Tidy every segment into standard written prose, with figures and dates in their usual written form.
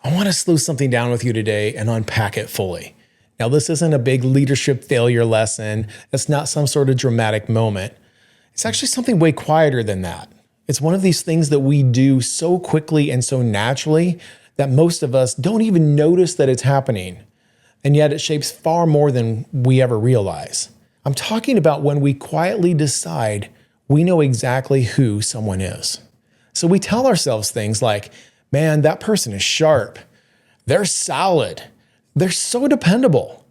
I want to slow something down with you today and unpack it fully. Now, this isn't a big leadership failure lesson. It's not some sort of dramatic moment. It's actually something way quieter than that. It's one of these things that we do so quickly and so naturally that most of us don't even notice that it's happening. And yet it shapes far more than we ever realize. I'm talking about when we quietly decide we know exactly who someone is. So we tell ourselves things like, man, that person is sharp. They're solid. They're so dependable.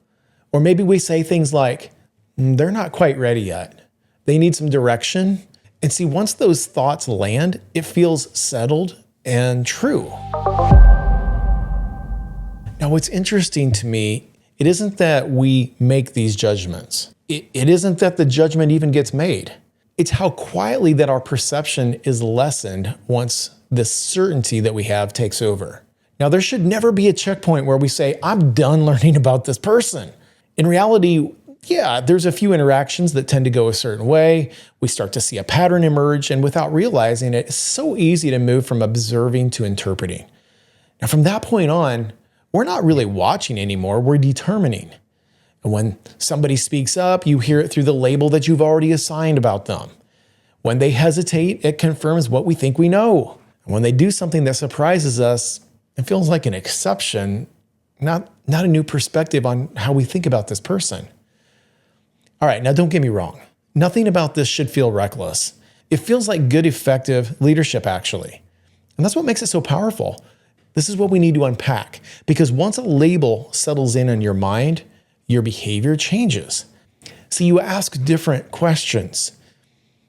Or maybe we say things like, they're not quite ready yet. They need some direction. And see, once those thoughts land, it feels settled and true. Now, what's interesting to me, it isn't that we make these judgments. It isn't that the judgment even gets made. It's how quietly that our perception is lessened once the certainty that we have takes over. Now, there should never be a checkpoint where we say, I'm done learning about this person. In reality, yeah, there's a few interactions that tend to go a certain way. We start to see a pattern emerge, and without realizing it, it's so easy to move from observing to interpreting. Now, from that point on, we're not really watching anymore, we're determining. And when somebody speaks up, you hear it through the label that you've already assigned about them. When they hesitate, it confirms what we think we know. And when they do something that surprises us, it feels like an exception, not a new perspective on how we think about this person. All right, now don't get me wrong. Nothing about this should feel reckless. It feels like good, effective leadership, actually. And that's what makes it so powerful. This is what we need to unpack, because once a label settles in your mind, your behavior changes. So you ask different questions.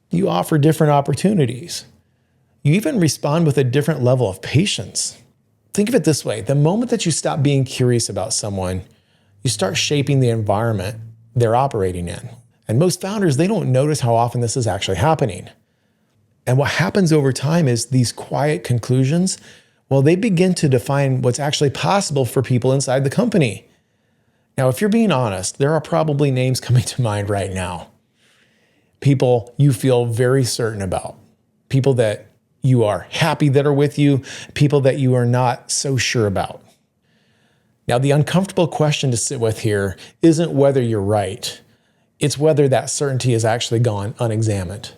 You offer different opportunities. You even respond with a different level of patience. Think of it this way. The moment that you stop being curious about someone, you start shaping the environment they're operating in. And most founders, they don't notice how often this is actually happening. And what happens over time is these quiet conclusions, well, they begin to define what's actually possible for people inside the company. Now, if you're being honest, there are probably names coming to mind right now. People you feel very certain about. People that you are happy that are with you. People that you are not so sure about. Now, the uncomfortable question to sit with here isn't whether you're right. It's whether that certainty has actually gone unexamined.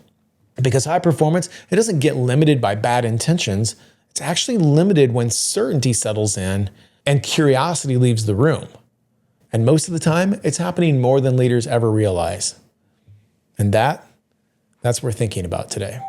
Because high performance, it doesn't get limited by bad intentions. It's actually limited when certainty settles in and curiosity leaves the room. And most of the time, it's happening more than leaders ever realize. And that's what we're thinking about today.